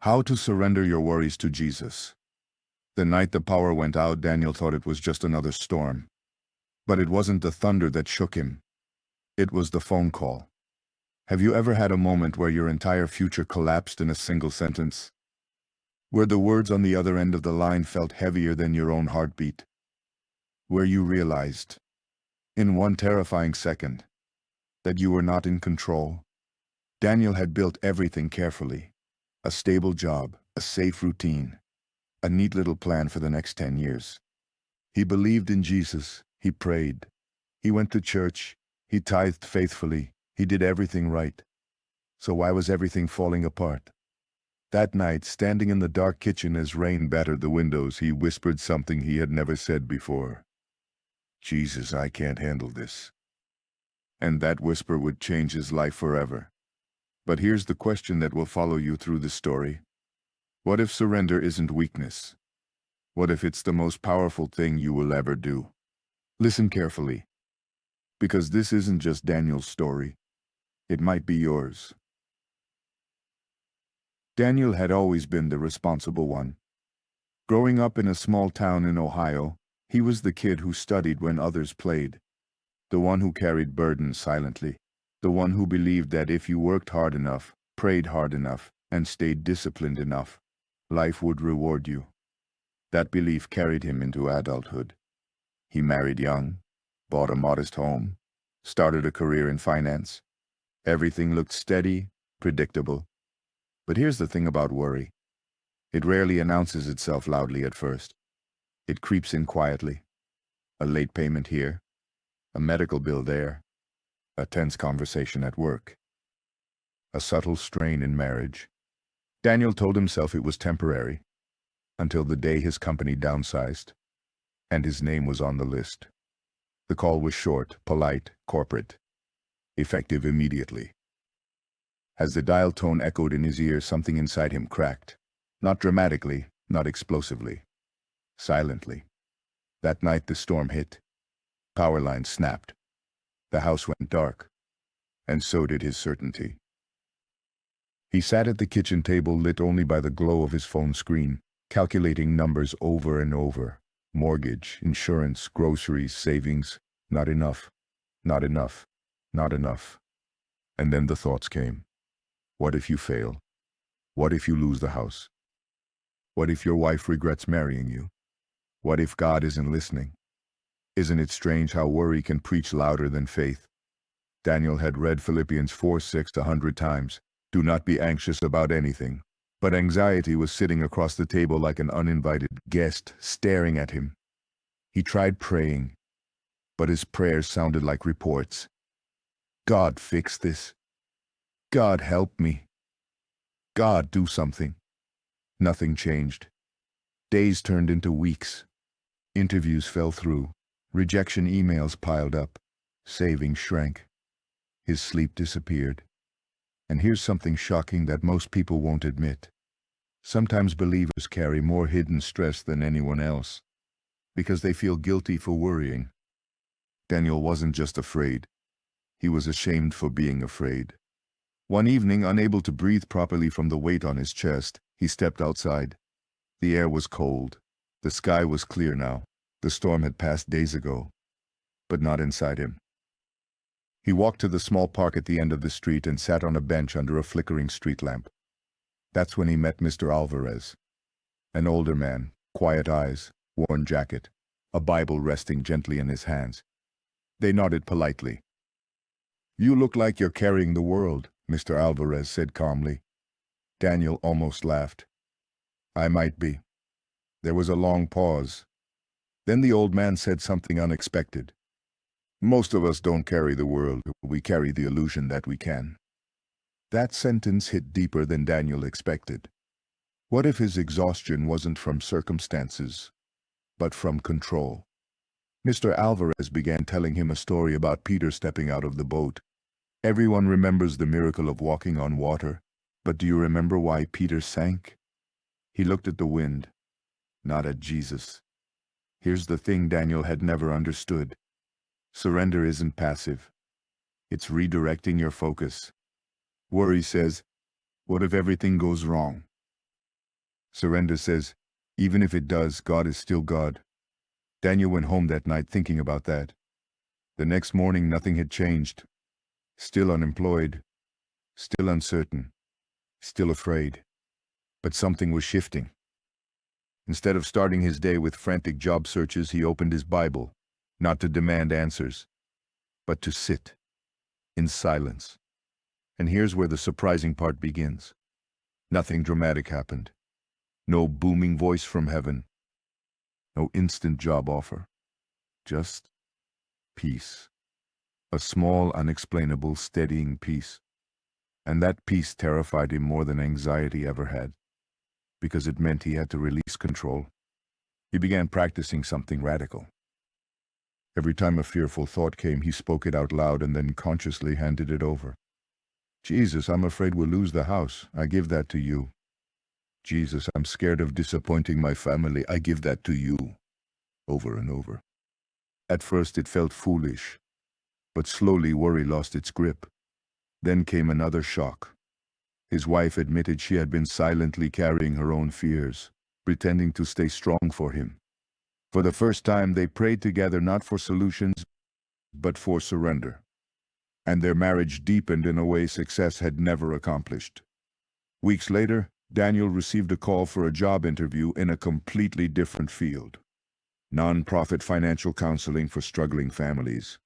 How to surrender your worries to Jesus. The night the power went out, Daniel thought it was just another storm. But it wasn't the thunder that shook him. It was the phone call. Have you ever had a moment where your entire future collapsed in a single sentence? Where the words on the other end of the line felt heavier than your own heartbeat? Where you realized, in one terrifying second, that you were not in control? Daniel had built everything carefully. A stable job, a safe routine, a neat little plan for the next 10 years. He believed in Jesus, he prayed, he went to church, he tithed faithfully, he did everything right. So why was everything falling apart? That night, standing in the dark kitchen as rain battered the windows, he whispered something he had never said before. Jesus, I can't handle this. And that whisper would change his life forever. But here's the question that will follow you through the story. What if surrender isn't weakness? What if it's the most powerful thing you will ever do? Listen carefully, because this isn't just Daniel's story. It might be yours. Daniel had always been the responsible one. Growing up in a small town in Ohio, he was the kid who studied when others played. The one who carried burdens silently. The one who believed that if you worked hard enough, prayed hard enough, and stayed disciplined enough, life would reward you. That belief carried him into adulthood. He married young, bought a modest home, started a career in finance. Everything looked steady, predictable. But here's the thing about worry. It rarely announces itself loudly at first. It creeps in quietly. A late payment here, a medical bill there, a tense conversation at work, a subtle strain in marriage. Daniel told himself it was temporary, until the day his company downsized, and his name was on the list. The call was short, polite, corporate, effective immediately. As the dial tone echoed in his ear, something inside him cracked. Not dramatically, not explosively. Silently. That night the storm hit. Power lines snapped. The house went dark. And so did his certainty. He sat at the kitchen table, lit only by the glow of his phone screen, calculating numbers over and over. Mortgage, insurance, groceries, savings. Not enough. Not enough. Not enough. And then the thoughts came. What if you fail? What if you lose the house? What if your wife regrets marrying you? What if God isn't listening? Isn't it strange how worry can preach louder than faith? Daniel had read Philippians 4:6 100 times. Do not be anxious about anything. But anxiety was sitting across the table like an uninvited guest, staring at him. He tried praying, but his prayers sounded like reports. God, fix this. God, help me. God, do something. Nothing changed. Days turned into weeks. Interviews fell through. Rejection emails piled up. Savings shrank. His sleep disappeared. And here's something shocking that most people won't admit. Sometimes believers carry more hidden stress than anyone else, because they feel guilty for worrying. Daniel wasn't just afraid. He was ashamed for being afraid. One evening, unable to breathe properly from the weight on his chest, he stepped outside. The air was cold. The sky was clear now. The storm had passed days ago, but not inside him. He walked to the small park at the end of the street and sat on a bench under a flickering street lamp. That's when he met Mr. Alvarez, an older man, quiet eyes, worn jacket, a Bible resting gently in his hands. They nodded politely. You look like you're carrying the world, Mr. Alvarez said calmly. Daniel almost laughed. I might be. There was a long pause. Then the old man said something unexpected. Most of us don't carry the world, we carry the illusion that we can. That sentence hit deeper than Daniel expected. What if his exhaustion wasn't from circumstances, but from control? Mr. Alvarez began telling him a story about Peter stepping out of the boat. Everyone remembers the miracle of walking on water, but do you remember why Peter sank? He looked at the wind, not at Jesus. Here's the thing Daniel had never understood. Surrender isn't passive. It's redirecting your focus. Worry says, what if everything goes wrong? Surrender says, even if it does, God is still God. Daniel went home that night thinking about that. The next morning, nothing had changed. Still unemployed, still uncertain, still afraid. But something was shifting. Instead of starting his day with frantic job searches, he opened his Bible, not to demand answers, but to sit in silence. And here's where the surprising part begins. Nothing dramatic happened. No booming voice from heaven. No instant job offer. Just peace. A small, unexplainable, steadying peace. And that peace terrified him more than anxiety ever had, because it meant he had to release control. He began practicing something radical. Every time a fearful thought came, he spoke it out loud and then consciously handed it over. Jesus, I'm afraid we'll lose the house. I give that to you. Jesus, I'm scared of disappointing my family. I give that to you. Over and over. At first it felt foolish, but slowly worry lost its grip. Then came another shock. His wife admitted she had been silently carrying her own fears, pretending to stay strong for him. For the first time, they prayed together not for solutions, but for surrender. And their marriage deepened in a way success had never accomplished. Weeks later, Daniel received a call for a job interview in a completely different field. Non-profit financial counseling for struggling families.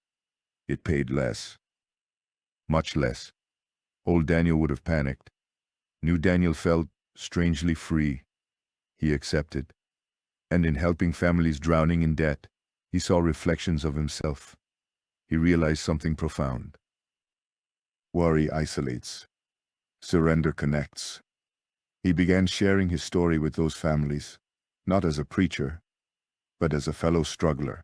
It paid less. Much less. Old Daniel would have panicked. New Daniel felt strangely free. He accepted. And in helping families drowning in debt, he saw reflections of himself. He realized something profound. Worry isolates. Surrender connects. He began sharing his story with those families, not as a preacher, but as a fellow struggler.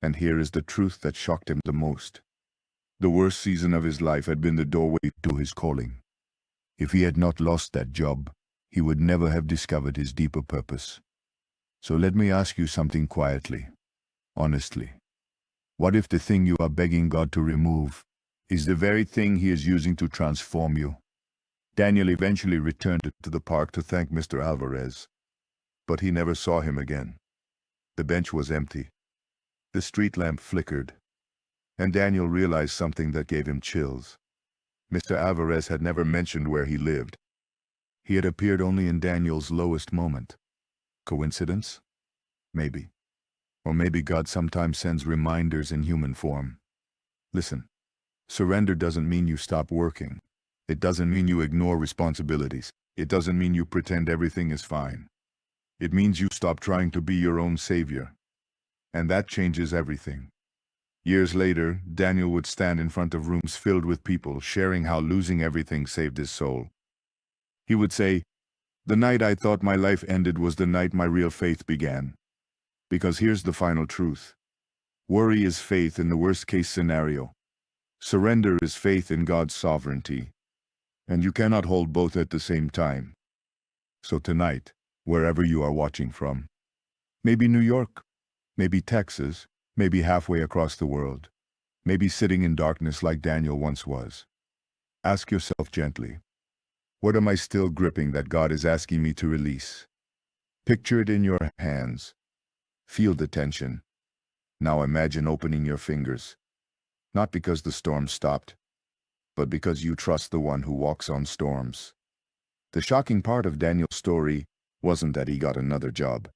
And here is the truth that shocked him the most. The worst season of his life had been the doorway to his calling. If he had not lost that job, he would never have discovered his deeper purpose. So let me ask you something quietly, honestly. What if the thing you are begging God to remove is the very thing He is using to transform you? Daniel eventually returned to the park to thank Mr. Alvarez, but he never saw him again. The bench was empty. The street lamp flickered, and Daniel realized something that gave him chills. Mr. Alvarez had never mentioned where he lived. He had appeared only in Daniel's lowest moment. Coincidence? Maybe. Or maybe God sometimes sends reminders in human form. Listen, surrender doesn't mean you stop working. It doesn't mean you ignore responsibilities. It doesn't mean you pretend everything is fine. It means you stop trying to be your own savior. And that changes everything. Years later, Daniel would stand in front of rooms filled with people sharing how losing everything saved his soul. He would say, "The night I thought my life ended was the night my real faith began." Because here's the final truth. Worry is faith in the worst-case scenario. Surrender is faith in God's sovereignty. And you cannot hold both at the same time. So tonight, wherever you are watching from, maybe New York, maybe Texas, maybe halfway across the world, maybe sitting in darkness like Daniel once was, ask yourself gently, what am I still gripping that God is asking me to release? Picture it in your hands. Feel the tension. Now imagine opening your fingers, not because the storm stopped, but because you trust the one who walks on storms. The shocking part of Daniel's story wasn't that he got another job.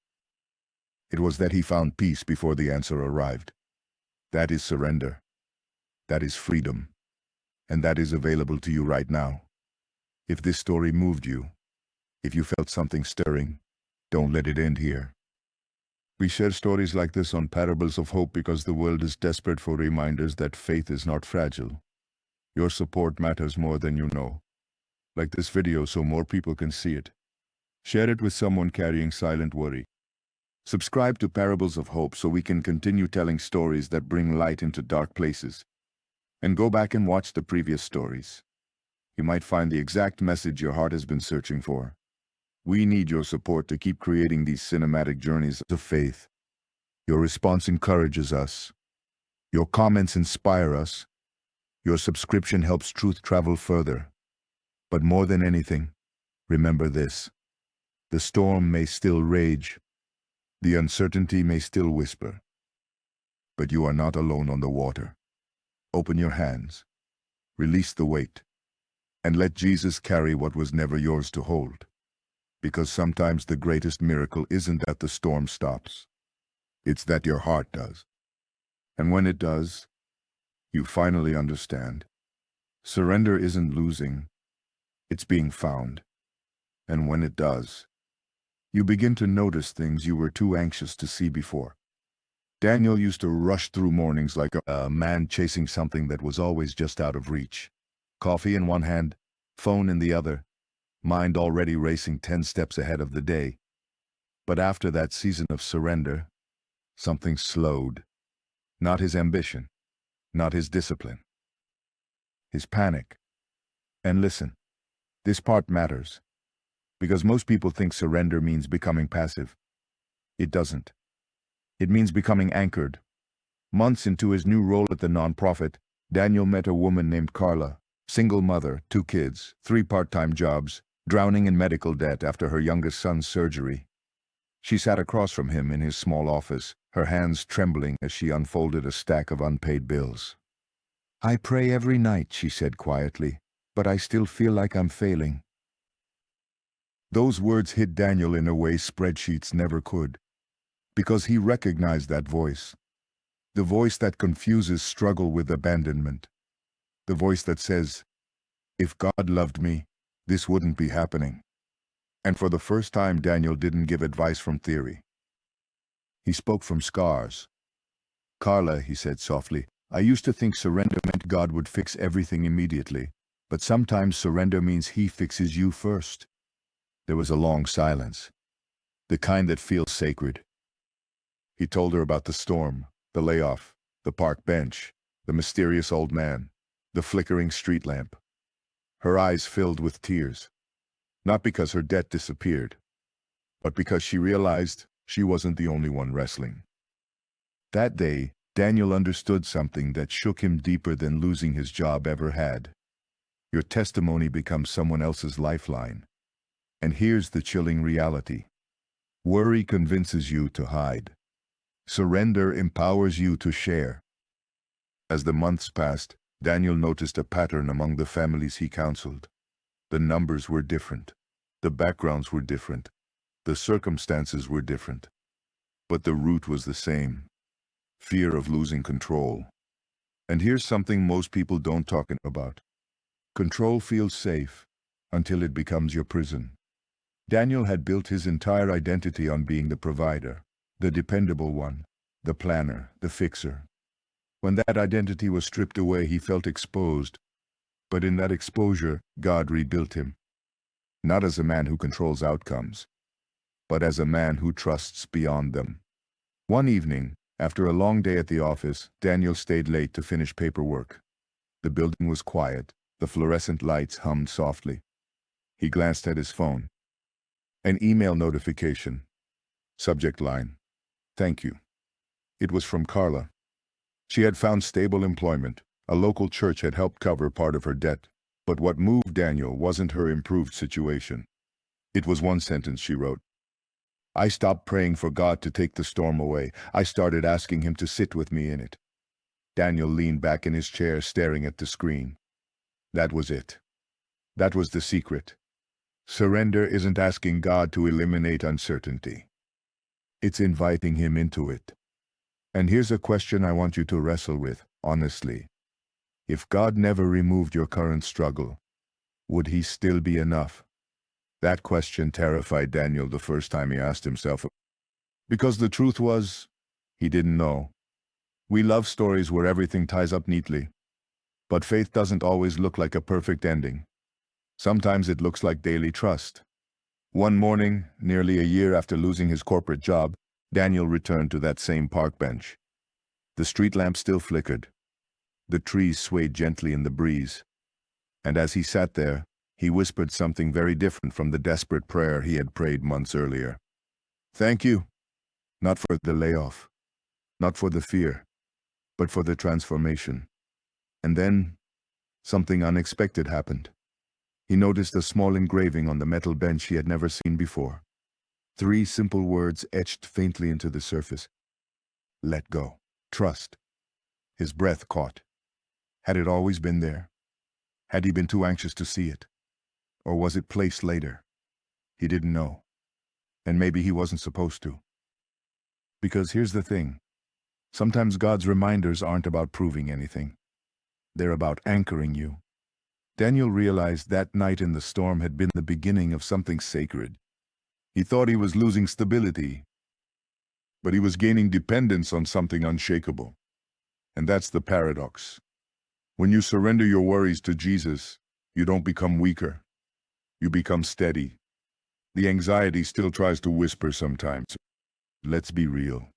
It was that he found peace before the answer arrived. That is surrender. That is freedom. And that is available to you right now. If this story moved you, if you felt something stirring, don't let it end here. We share stories like this on Parables of Hope because the world is desperate for reminders that faith is not fragile. Your support matters more than you know. Like this video so more people can see it. Share it with someone carrying silent worry. Subscribe to Parables of Hope so we can continue telling stories that bring light into dark places. And go back and watch the previous stories. You might find the exact message your heart has been searching for. We need your support to keep creating these cinematic journeys of faith. Your response encourages us. Your comments inspire us. Your subscription helps truth travel further. But more than anything, remember this. The storm may still rage, the uncertainty may still whisper, but you are not alone on the water. Open your hands, release the weight, and let Jesus carry what was never yours to hold. Because sometimes the greatest miracle isn't that the storm stops, it's that your heart does. And when it does, you finally understand. Surrender isn't losing, it's being found. And when it does, you begin to notice things you were too anxious to see before. Daniel used to rush through mornings like a man chasing something that was always just out of reach. Coffee in one hand, phone in the other, mind already racing 10 steps ahead of the day. But after that season of surrender, something slowed. Not his ambition, not his discipline, his panic. And listen, this part matters, because most people think surrender means becoming passive. It doesn't. It means becoming anchored. Months into his new role at the nonprofit, Daniel met a woman named Carla, single mother, 2 kids, 3 part-time jobs, drowning in medical debt after her youngest son's surgery. She sat across from him in his small office, her hands trembling as she unfolded a stack of unpaid bills. "I pray every night," she said quietly, "but I still feel like I'm failing." Those words hit Daniel in a way spreadsheets never could, because he recognized that voice. The voice that confuses struggle with abandonment. The voice that says, "If God loved me, this wouldn't be happening." And for the first time, Daniel didn't give advice from theory. He spoke from scars. "Carla," he said softly, "I used to think surrender meant God would fix everything immediately, but sometimes surrender means He fixes you first." There was a long silence, the kind that feels sacred. He told her about the storm, the layoff, the park bench, the mysterious old man, the flickering street lamp. Her eyes filled with tears, not because her debt disappeared, but because she realized she wasn't the only one wrestling. That day, Daniel understood something that shook him deeper than losing his job ever had. Your testimony becomes someone else's lifeline. And here's the chilling reality. Worry convinces you to hide. Surrender empowers you to share. As the months passed, Daniel noticed a pattern among the families he counseled. The numbers were different. The backgrounds were different. The circumstances were different. But the root was the same. Fear of losing control. And here's something most people don't talk about. Control feels safe until it becomes your prison. Daniel had built his entire identity on being the provider, the dependable one, the planner, the fixer. When that identity was stripped away, he felt exposed. But in that exposure, God rebuilt him. Not as a man who controls outcomes, but as a man who trusts beyond them. One evening, after a long day at the office, Daniel stayed late to finish paperwork. The building was quiet. The fluorescent lights hummed softly. He glanced at his phone. An email notification. Subject line, "Thank you." It was from Carla. She had found stable employment. A local church had helped cover part of her debt. But what moved Daniel wasn't her improved situation. It was one sentence she wrote. "I stopped praying for God to take the storm away. I started asking Him to sit with me in it." Daniel leaned back in his chair, staring at the screen. That was it. That was the secret. Surrender isn't asking God to eliminate uncertainty. It's inviting Him into it. And here's a question I want you to wrestle with, honestly. If God never removed your current struggle, would He still be enough? That question terrified Daniel the first time he asked himself, because the truth was, he didn't know. We love stories where everything ties up neatly. But faith doesn't always look like a perfect ending. Sometimes it looks like daily trust. One morning, nearly a year after losing his corporate job, Daniel returned to that same park bench. The street lamp still flickered. The trees swayed gently in the breeze. And as he sat there, he whispered something very different from the desperate prayer he had prayed months earlier. "Thank you. Not for the layoff, not for the fear, but for the transformation." And then, something unexpected happened. He noticed a small engraving on the metal bench he had never seen before. 3 simple words etched faintly into the surface. Let go. Trust. His breath caught. Had it always been there? Had he been too anxious to see it? Or was it placed later? He didn't know. And maybe he wasn't supposed to. Because here's the thing. Sometimes God's reminders aren't about proving anything. They're about anchoring you. Daniel realized that night in the storm had been the beginning of something sacred. He thought he was losing stability, but he was gaining dependence on something unshakable. And that's the paradox. When you surrender your worries to Jesus, you don't become weaker. You become steady. The anxiety still tries to whisper sometimes. Let's be real.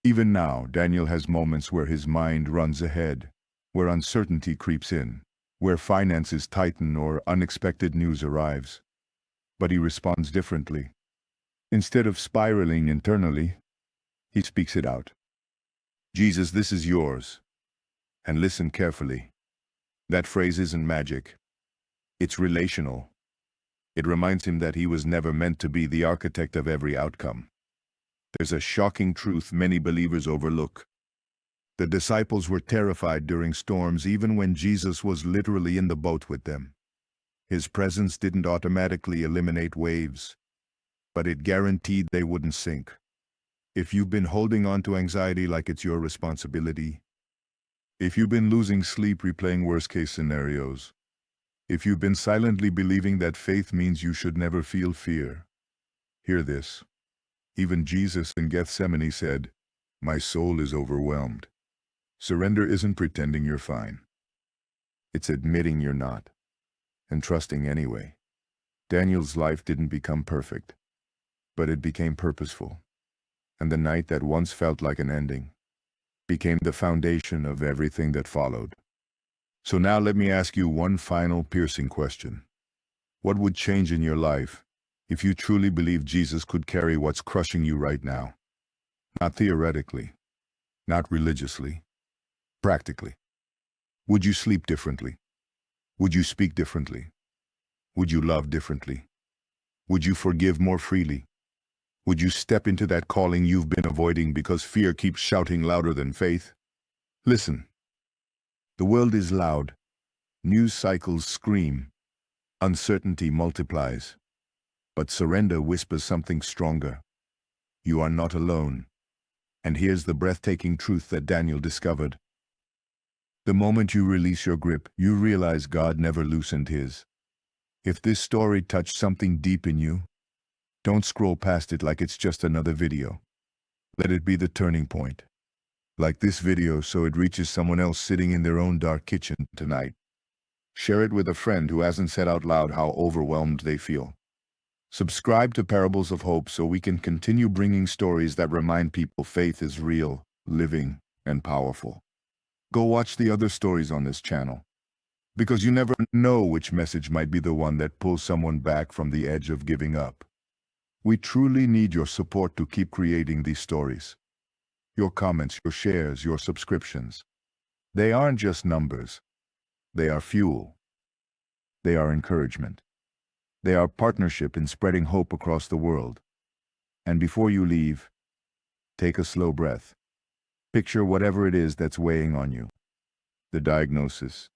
Even now, Daniel has moments where his mind runs ahead, where uncertainty creeps in, where finances tighten or unexpected news arrives. But he responds differently. Instead of spiraling internally, he speaks it out. Jesus, this is yours. And listen carefully. That phrase isn't magic. It's relational. It reminds him that he was never meant to be the architect of every outcome. There's a shocking truth many believers overlook. The disciples were terrified during storms even when Jesus was literally in the boat with them. His presence didn't automatically eliminate waves, but it guaranteed they wouldn't sink. If you've been holding on to anxiety like it's your responsibility, if you've been losing sleep replaying worst-case scenarios, if you've been silently believing that faith means you should never feel fear, hear this. Even Jesus in Gethsemane said, "My soul is overwhelmed." Surrender isn't pretending you're fine. It's admitting you're not, and trusting anyway. Daniel's life didn't become perfect, but it became purposeful. And the night that once felt like an ending became the foundation of everything that followed. So now let me ask you one final piercing question. What would change in your life if you truly believed Jesus could carry what's crushing you right now? Not theoretically, not religiously, practically. Would you sleep differently? Would you speak differently? Would you love differently? Would you forgive more freely? Would you step into that calling you've been avoiding because fear keeps shouting louder than faith? Listen. The world is loud. News cycles scream. Uncertainty multiplies. But surrender whispers something stronger. You are not alone. And here's the breathtaking truth that Daniel discovered. The moment you release your grip, you realize God never loosened his. If this story touched something deep in you, don't scroll past it like it's just another video. Let it be the turning point. Like this video so it reaches someone else sitting in their own dark kitchen tonight. Share it with a friend who hasn't said out loud how overwhelmed they feel. Subscribe to Parables of Hope so we can continue bringing stories that remind people faith is real, living, and powerful. Go watch the other stories on this channel, because you never know which message might be the one that pulls someone back from the edge of giving up. We truly need your support to keep creating these stories. Your comments, your shares, your subscriptions. They aren't just numbers. They are fuel. They are encouragement. They are partnership in spreading hope across the world. And before you leave, take a slow breath. Picture whatever it is that's weighing on you. The diagnosis,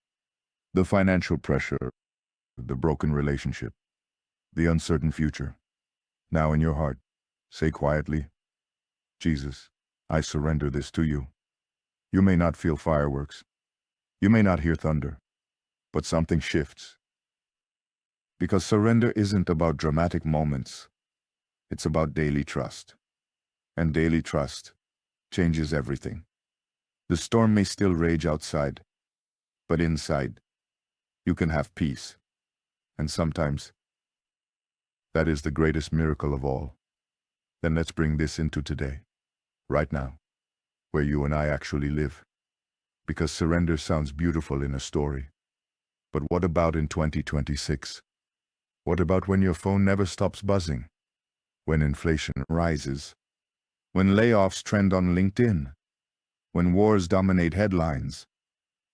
the financial pressure, the broken relationship, the uncertain future. Now in your heart, say quietly, Jesus, I surrender this to you. You may not feel fireworks. You may not hear thunder, but something shifts. Because surrender isn't about dramatic moments. It's about daily trust. And daily trust changes everything. The storm may still rage outside, but inside, you can have peace. And sometimes, that is the greatest miracle of all. Then let's bring this into today, right now, where you and I actually live. Because surrender sounds beautiful in a story. But what about in 2026? What about when your phone never stops buzzing? When inflation rises? When layoffs trend on LinkedIn? When wars dominate headlines?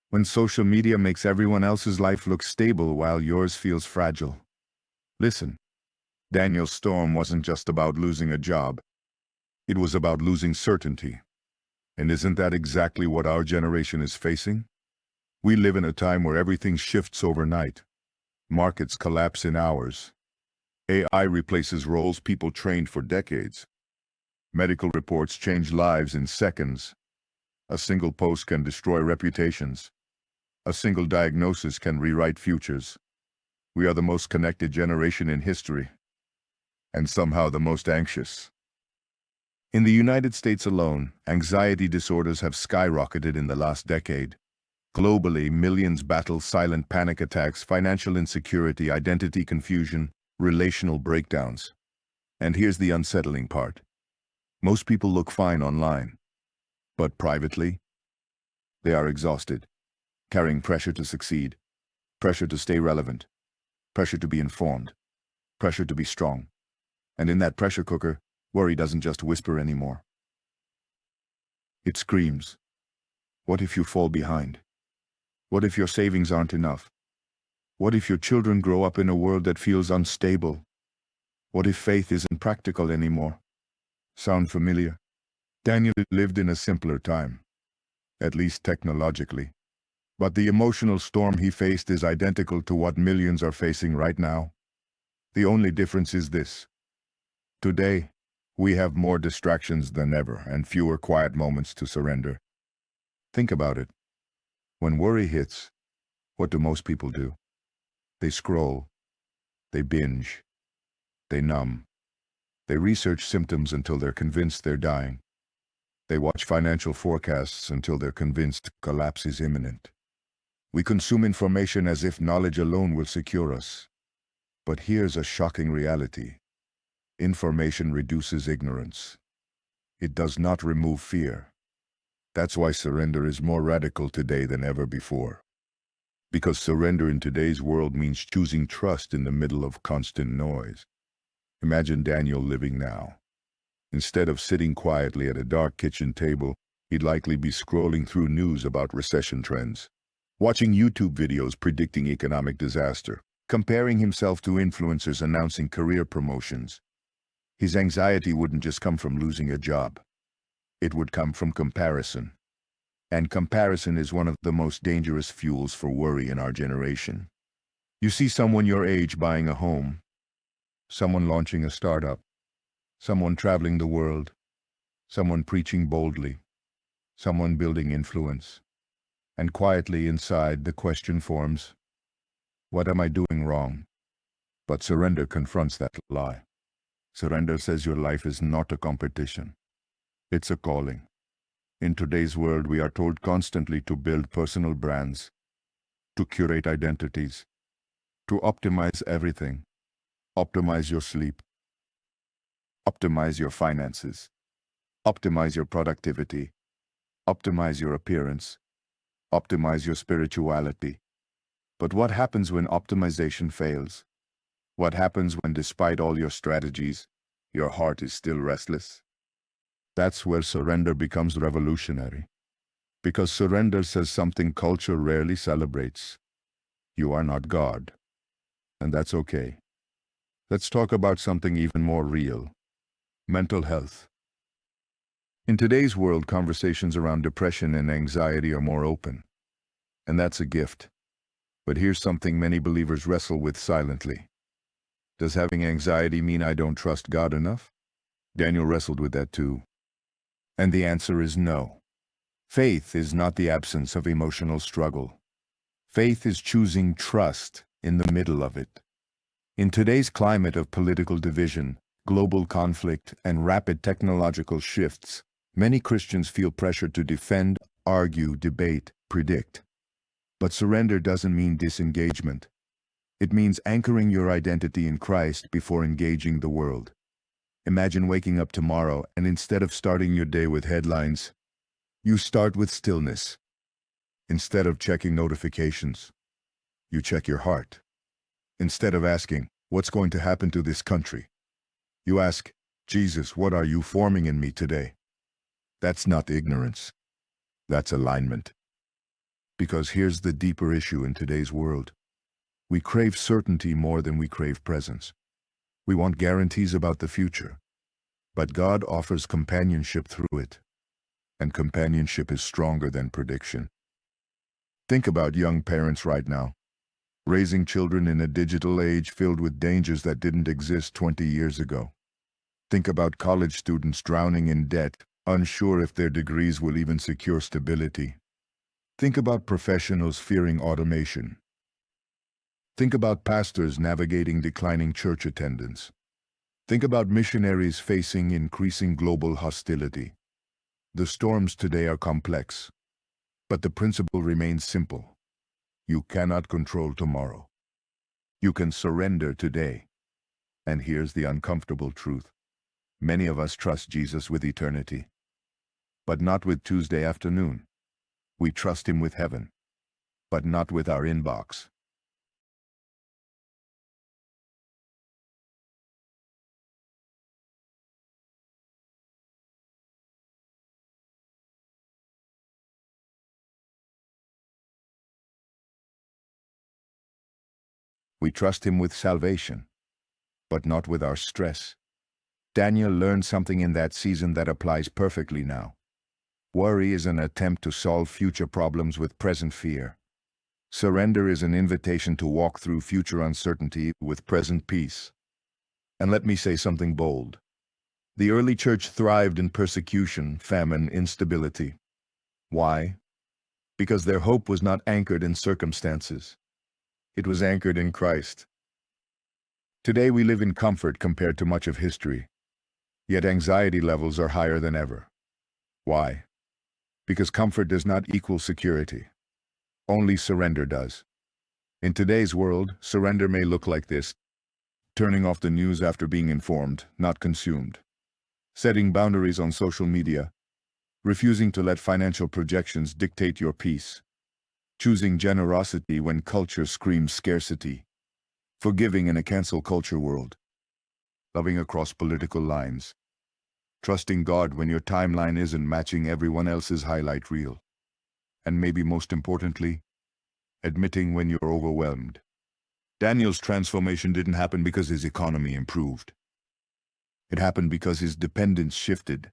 When social media makes everyone else's life look stable while yours feels fragile? Listen. Daniel's storm wasn't just about losing a job. It was about losing certainty. And isn't that exactly what our generation is facing? We live in a time where everything shifts overnight. Markets collapse in hours. AI replaces roles people trained for decades. Medical reports change lives in seconds. A single post can destroy reputations. A single diagnosis can rewrite futures. We are the most connected generation in history, and somehow the most anxious. In the United States alone, anxiety disorders have skyrocketed in the last decade. Globally, millions battle silent panic attacks, financial insecurity, identity confusion, relational breakdowns. And here's the unsettling part. Most people look fine online, but privately, they are exhausted, carrying pressure to succeed, pressure to stay relevant, pressure to be informed, pressure to be strong. And in that pressure cooker, worry doesn't just whisper anymore. It screams. What if you fall behind? What if your savings aren't enough? What if your children grow up in a world that feels unstable? What if faith isn't practical anymore? Sound familiar? Daniel lived in a simpler time, at least technologically. But the emotional storm he faced is identical to what millions are facing right now. The only difference is this. Today, we have more distractions than ever and fewer quiet moments to surrender. Think about it. When worry hits, what do most people do? They scroll, they binge, they numb. They research symptoms until they're convinced they're dying. They watch financial forecasts until they're convinced collapse is imminent. We consume information as if knowledge alone will secure us. But here's a shocking reality. Information reduces ignorance. It does not remove fear. That's why surrender is more radical today than ever before. Because surrender in today's world means choosing trust in the middle of constant noise. Imagine Daniel living now. Instead of sitting quietly at a dark kitchen table, he'd likely be scrolling through news about recession trends, watching YouTube videos predicting economic disaster, comparing himself to influencers announcing career promotions. His anxiety wouldn't just come from losing a job. It would come from comparison. And comparison is one of the most dangerous fuels for worry in our generation. You see someone your age buying a home, someone launching a startup, someone traveling the world, someone preaching boldly, someone building influence. And quietly inside the question forms, what am I doing wrong? But surrender confronts that lie. Surrender says your life is not a competition. It's a calling. In today's world, we are told constantly to build personal brands, to curate identities, to optimize everything. Optimize your sleep. Optimize your finances. Optimize your productivity. Optimize your appearance. Optimize your spirituality. But what happens when optimization fails? What happens when, despite all your strategies, your heart is still restless? That's where surrender becomes revolutionary. Because surrender says something culture rarely celebrates. You are not God. And that's okay. Let's talk about something even more real. Mental health. In today's world, conversations around depression and anxiety are more open. And that's a gift. But here's something many believers wrestle with silently. Does having anxiety mean I don't trust God enough? Daniel wrestled with that too. And the answer is no. Faith is not the absence of emotional struggle. Faith is choosing trust in the middle of it. In today's climate of political division, global conflict, and rapid technological shifts, many Christians feel pressure to defend, argue, debate, predict. But surrender doesn't mean disengagement. It means anchoring your identity in Christ before engaging the world. Imagine waking up tomorrow and instead of starting your day with headlines, you start with stillness. Instead of checking notifications, you check your heart. Instead of asking, what's going to happen to this country? You ask, Jesus, what are you forming in me today? That's not ignorance. That's alignment. Because here's the deeper issue in today's world. We crave certainty more than we crave presence. We want guarantees about the future, but God offers companionship through it, and companionship is stronger than prediction. Think about young parents right now, raising children in a digital age filled with dangers that didn't exist 20 years ago. Think about college students drowning in debt, unsure if their degrees will even secure stability. Think about professionals fearing automation. Think about pastors navigating declining church attendance. Think about missionaries facing increasing global hostility. The storms today are complex, but the principle remains simple. You cannot control tomorrow. You can surrender today. And here's the uncomfortable truth. Many of us trust Jesus with eternity, but not with Tuesday afternoon. We trust him with heaven, but not with our inbox. We trust him with salvation, but not with our stress. Daniel learned something in that season that applies perfectly now. Worry is an attempt to solve future problems with present fear. Surrender is an invitation to walk through future uncertainty with present peace. And let me say something bold. The early church thrived in persecution, famine, instability. Why? Because their hope was not anchored in circumstances. It was anchored in Christ. Today we live in comfort compared to much of history, yet anxiety levels are higher than ever. Why? Because comfort does not equal security. Only surrender does. In today's world, surrender may look like this: turning off the news after being informed, not consumed; setting boundaries on social media; refusing to let financial projections dictate your peace; choosing generosity when culture screams scarcity; forgiving in a cancel culture world; loving across political lines; trusting God when your timeline isn't matching everyone else's highlight reel; and maybe most importantly, admitting when you're overwhelmed. Daniel's transformation didn't happen because his economy improved. It happened because his dependence shifted.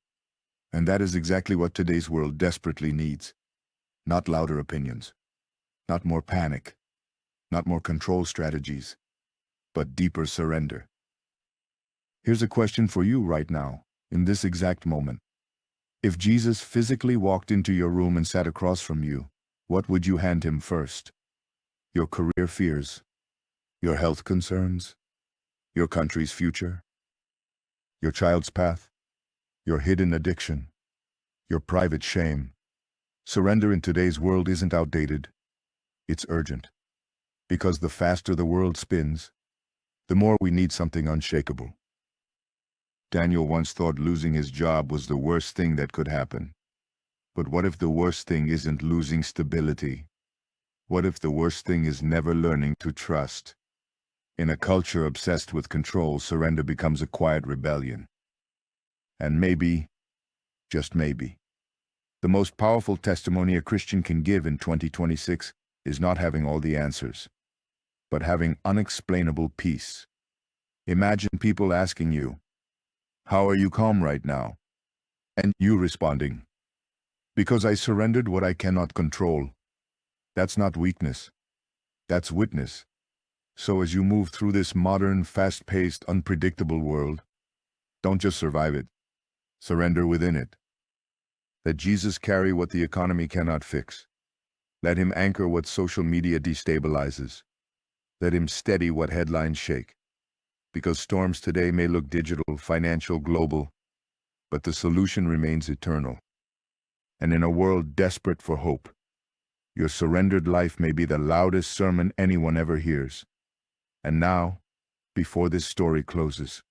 And that is exactly what today's world desperately needs. Not louder opinions, not more panic, not more control strategies, but deeper surrender. Here's a question for you right now, in this exact moment. If Jesus physically walked into your room and sat across from you, what would you hand him first? Your career fears? Your health concerns? Your country's future? Your child's path? Your hidden addiction? Your private shame? Surrender in today's world isn't outdated. It's urgent. Because the faster the world spins, the more we need something unshakable. Daniel once thought losing his job was the worst thing that could happen. But what if the worst thing isn't losing stability? What if the worst thing is never learning to trust? In a culture obsessed with control, surrender becomes a quiet rebellion. And maybe, just maybe, the most powerful testimony a Christian can give in 2026 is not having all the answers, but having unexplainable peace. Imagine people asking you, "How are you calm right now?" And you responding, "Because I surrendered what I cannot control." That's not weakness. That's witness. So as you move through this modern, fast-paced, unpredictable world, don't just survive it. Surrender within it. Let Jesus carry what the economy cannot fix. Let him anchor what social media destabilizes. Let him steady what headlines shake. Because storms today may look digital, financial, global, but the solution remains eternal. And in a world desperate for hope, your surrendered life may be the loudest sermon anyone ever hears. And now, before this story closes,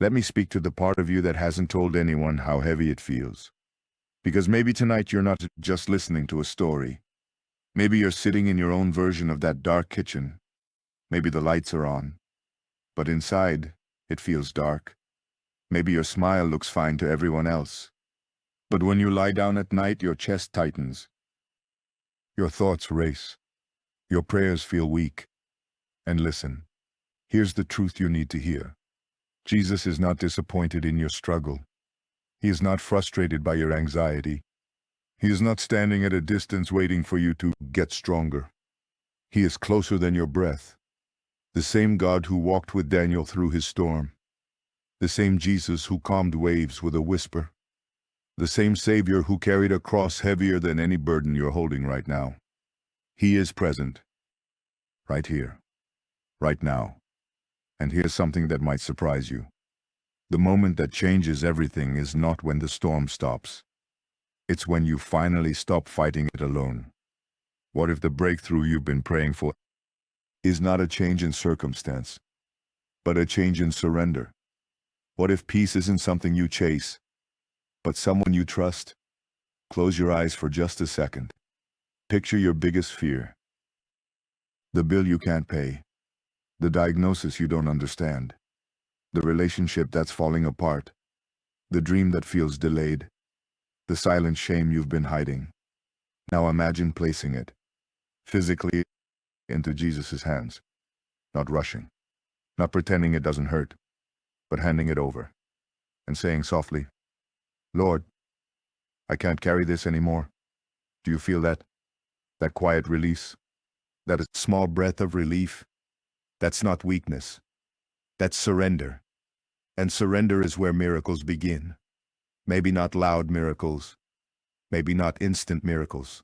let me speak to the part of you that hasn't told anyone how heavy it feels. Because maybe tonight you're not just listening to a story. Maybe you're sitting in your own version of that dark kitchen. Maybe the lights are on, but inside, it feels dark. Maybe your smile looks fine to everyone else, but when you lie down at night, your chest tightens. Your thoughts race. Your prayers feel weak. And listen, here's the truth you need to hear. Jesus is not disappointed in your struggle. He is not frustrated by your anxiety. He is not standing at a distance waiting for you to get stronger. He is closer than your breath. The same God who walked with Daniel through his storm. The same Jesus who calmed waves with a whisper. The same Savior who carried a cross heavier than any burden you're holding right now. He is present. Right here. Right now. And here's something that might surprise you. The moment that changes everything is not when the storm stops. It's when you finally stop fighting it alone. What if the breakthrough you've been praying for is not a change in circumstance, but a change in surrender? What if peace isn't something you chase, but someone you trust? Close your eyes for just a second. Picture your biggest fear. The bill you can't pay. The diagnosis you don't understand. The relationship that's falling apart. The dream that feels delayed. The silent shame you've been hiding. Now imagine placing it, physically, into Jesus' hands. Not rushing. Not pretending it doesn't hurt, but handing it over. And saying softly, Lord, I can't carry this anymore. Do you feel that? That quiet release? That a small breath of relief? That's not weakness. That's surrender. And surrender is where miracles begin. Maybe not loud miracles. Maybe not instant miracles.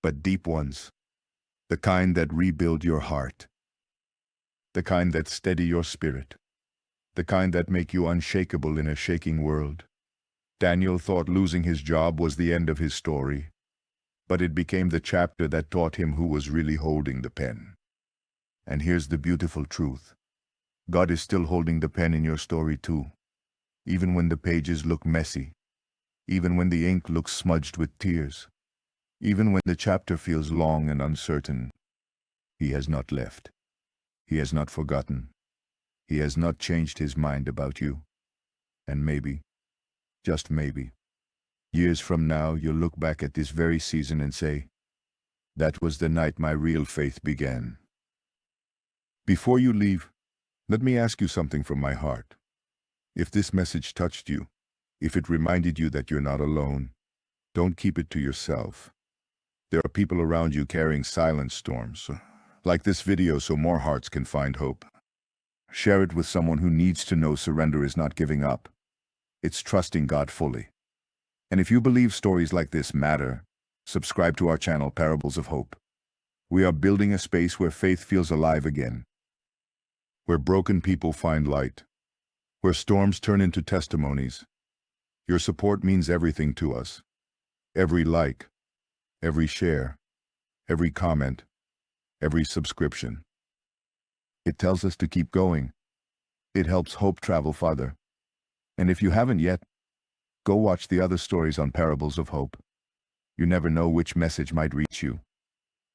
But deep ones. The kind that rebuild your heart. The kind that steady your spirit. The kind that make you unshakable in a shaking world. Daniel thought losing his job was the end of his story. But it became the chapter that taught him who was really holding the pen. And here's the beautiful truth. God is still holding the pen in your story too. Even when the pages look messy. Even when the ink looks smudged with tears. Even when the chapter feels long and uncertain. He has not left. He has not forgotten. He has not changed his mind about you. And maybe, just maybe, years from now you'll look back at this very season and say, that was the night my real faith began. Before you leave, let me ask you something from my heart. If this message touched you, if it reminded you that you're not alone, don't keep it to yourself. There are people around you carrying silent storms, like this video, so more hearts can find hope. Share it with someone who needs to know surrender is not giving up. It's trusting God fully. And if you believe stories like this matter, subscribe to our channel, Parables of Hope. We are building a space where faith feels alive again. Where broken people find light. Where storms turn into testimonies. Your support means everything to us. Every like, every share, every comment, every subscription. It tells us to keep going. It helps hope travel farther. And if you haven't yet, go watch the other stories on Parables of Hope. You never know which message might reach you,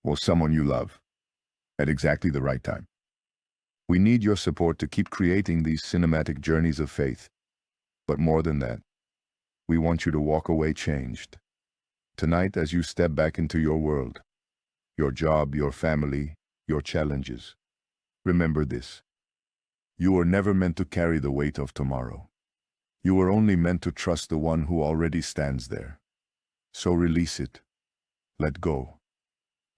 or someone you love, at exactly the right time. We need your support to keep creating these cinematic journeys of faith. But more than that, we want you to walk away changed. Tonight, as you step back into your world, your job, your family, your challenges, remember this. You were never meant to carry the weight of tomorrow. You were only meant to trust the one who already stands there. So release it, let go,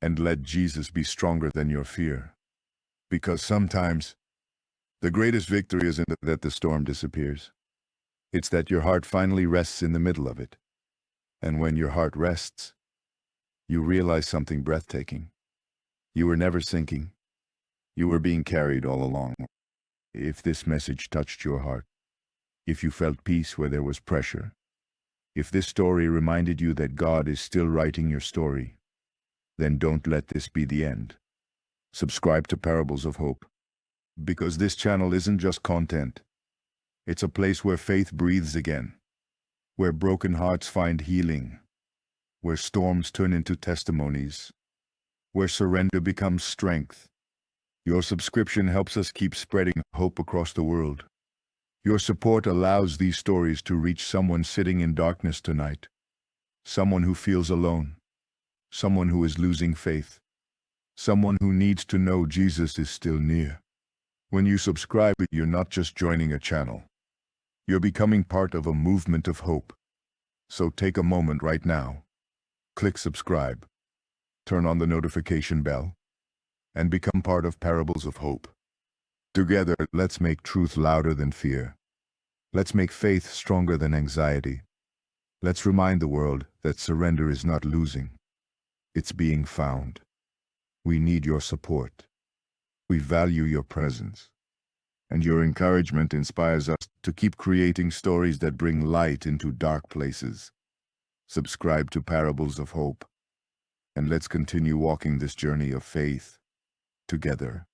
and let Jesus be stronger than your fear. Because sometimes, the greatest victory isn't that the storm disappears. It's that your heart finally rests in the middle of it. And when your heart rests, you realize something breathtaking. You were never sinking. You were being carried all along. If this message touched your heart, if you felt peace where there was pressure, if this story reminded you that God is still writing your story, then don't let this be the end. Subscribe to Parables of Hope. Because this channel isn't just content. It's a place where faith breathes again. Where broken hearts find healing. Where storms turn into testimonies. Where surrender becomes strength. Your subscription helps us keep spreading hope across the world. Your support allows these stories to reach someone sitting in darkness tonight. Someone who feels alone. Someone who is losing faith. Someone who needs to know Jesus is still near. When you subscribe, you're not just joining a channel. You're becoming part of a movement of hope. So take a moment right now. Click subscribe, turn on the notification bell, and become part of Parables of Hope. Together, let's make truth louder than fear. Let's make faith stronger than anxiety. Let's remind the world that surrender is not losing. It's being found. We need your support. We value your presence. And your encouragement inspires us to keep creating stories that bring light into dark places. Subscribe to Parables of Hope, and let's continue walking this journey of faith together.